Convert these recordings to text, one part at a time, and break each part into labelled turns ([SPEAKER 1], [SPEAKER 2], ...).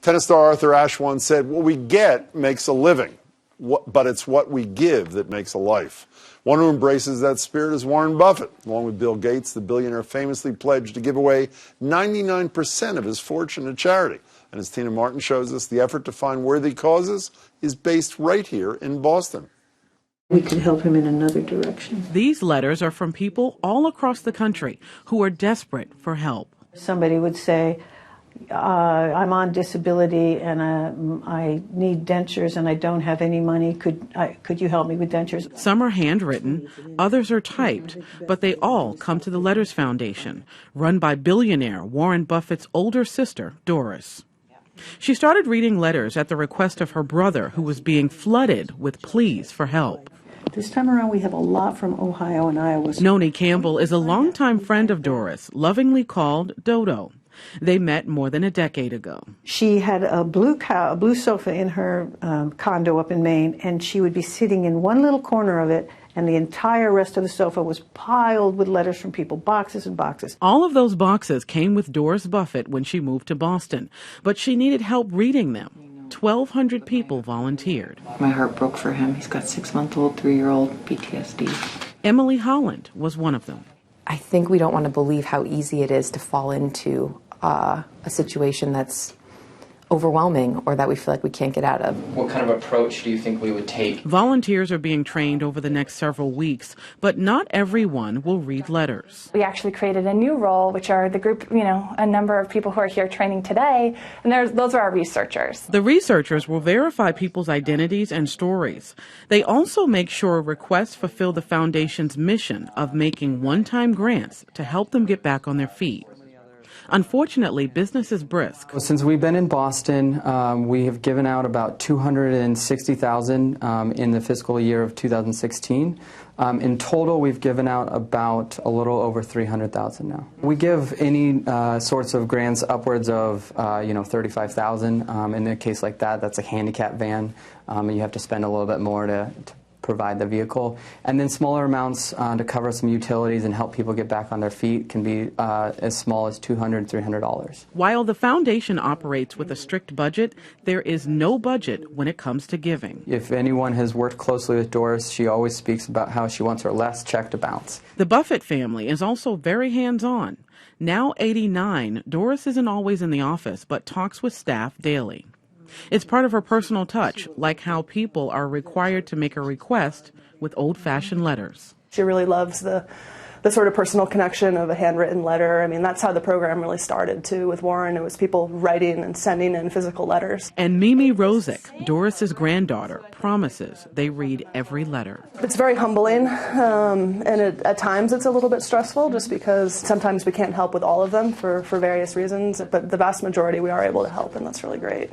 [SPEAKER 1] Tennis star Arthur Ashe once said, "What we get makes a living, but it's what we give that makes a life." One who embraces that spirit is Warren Buffett. Along with Bill Gates, the billionaire famously pledged to give away 99% of his fortune to charity. And as Tina Martin shows us, the effort to find worthy causes is based right here in Boston.
[SPEAKER 2] We could help him in another direction.
[SPEAKER 3] These letters are from people all across the country who are desperate for help.
[SPEAKER 2] Somebody would say, I'm on disability and I need dentures and I don't have any money. Could you help me with dentures?
[SPEAKER 3] Some are handwritten, others are typed, but they all come to the Letters Foundation, run by billionaire Warren Buffett's older sister, Doris. She started reading letters at the request of her brother, who was being flooded with pleas for help.
[SPEAKER 2] This time around, we have a lot from Ohio and Iowa.
[SPEAKER 3] Noni Campbell is a longtime friend of Doris, lovingly called Dodo. They met more than a decade ago.
[SPEAKER 2] She had a blue sofa in her condo up in Maine, and she would be sitting in one little corner of it, and the entire rest of the sofa was piled with letters from people, boxes and boxes.
[SPEAKER 3] All of those boxes came with Doris Buffett when she moved to Boston, but she needed help reading them. 1,200 people volunteered.
[SPEAKER 4] My heart broke for him. He's got 6-month-old, 3-year-old PTSD.
[SPEAKER 3] Emily Holland was one of them.
[SPEAKER 5] I think we don't want to believe how easy it is to fall into a situation that's overwhelming or that we feel like we can't get out of.
[SPEAKER 6] What kind of approach do you think we would take?
[SPEAKER 3] Volunteers are being trained over the next several weeks, but not everyone will read letters.
[SPEAKER 7] We actually created a new role, which are the group, a number of people who are here training today, and those are our researchers.
[SPEAKER 3] The researchers will verify people's identities and stories. They also make sure requests fulfill the foundation's mission of making one-time grants to help them get back on their feet. Unfortunately, business is brisk.
[SPEAKER 8] Since we've been in Boston, we have given out about $260,000 in the fiscal year of 2016. In total, we've given out about a little over $300,000 now. We give any sorts of grants upwards of $35,000. In a case like that, that's a handicap van, and you have to spend a little bit more to provide the vehicle. And then smaller amounts to cover some utilities and help people get back on their feet can be as small as $200, $300.
[SPEAKER 3] While the foundation operates with a strict budget, there is no budget when it comes to giving.
[SPEAKER 8] If anyone has worked closely with Doris, she always speaks about how she wants her last check to bounce.
[SPEAKER 3] The Buffett family is also very hands-on. Now 89, Doris isn't always in the office, but talks with staff daily. It's part of her personal touch, like how people are required to make a request with old-fashioned letters.
[SPEAKER 9] She really loves the sort of personal connection of a handwritten letter. I mean, that's how the program really started, too, with Warren. It was people writing and sending in physical letters.
[SPEAKER 3] And Mimi Rosick, Doris's granddaughter, promises they read every letter.
[SPEAKER 9] It's very humbling, and at times it's a little bit stressful just because sometimes we can't help with all of them for various reasons, but the vast majority we are able to help, and that's really great.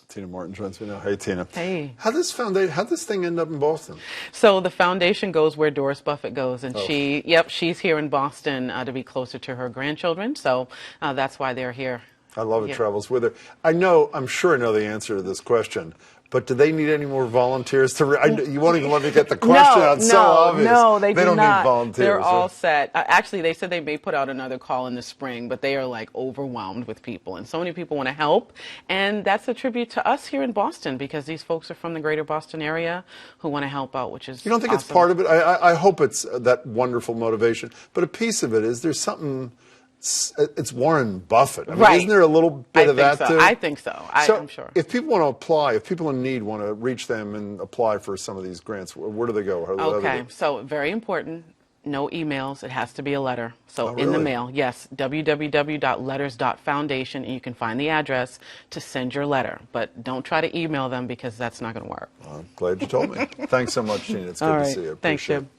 [SPEAKER 1] Tina Martin joins me now. Hey, Tina.
[SPEAKER 3] Hey.
[SPEAKER 1] How'd this thing end up in Boston?
[SPEAKER 3] So the foundation goes where Doris Buffett goes, and she's here in Boston to be closer to her grandchildren. So that's why they're here.
[SPEAKER 1] I love it. Travels with her. I'm sure I know the answer to this question. But do they need any more volunteers to you won't even let me get the question out. It's so obvious.
[SPEAKER 3] No, they
[SPEAKER 1] don't
[SPEAKER 3] not.
[SPEAKER 1] Need volunteers.
[SPEAKER 3] They're all set. Actually, they said they may put out another call in the spring, but they are like overwhelmed with people. And so many people want to help. And that's a tribute to us here in Boston because these folks are from the greater Boston area who want to help out, which is
[SPEAKER 1] You don't think
[SPEAKER 3] awesome.
[SPEAKER 1] It's part of it? I hope it's that wonderful motivation. But a piece of it is there's something... It's Warren Buffett. I mean,
[SPEAKER 3] right.
[SPEAKER 1] Isn't there a little bit of that, too?
[SPEAKER 3] I think so. I'm sure.
[SPEAKER 1] If people want to apply, if people in need want to reach them and apply for some of these grants, where do they go?
[SPEAKER 3] Okay, so very important, no emails. It has to be a letter. So
[SPEAKER 1] really?
[SPEAKER 3] In the mail, yes, www.letters.foundation, and you can find the address to send your letter. But don't try to email them because that's not going to work.
[SPEAKER 1] I'm glad you told me. Thanks so much, Gina. It's good to see you.
[SPEAKER 3] Thanks, Jim.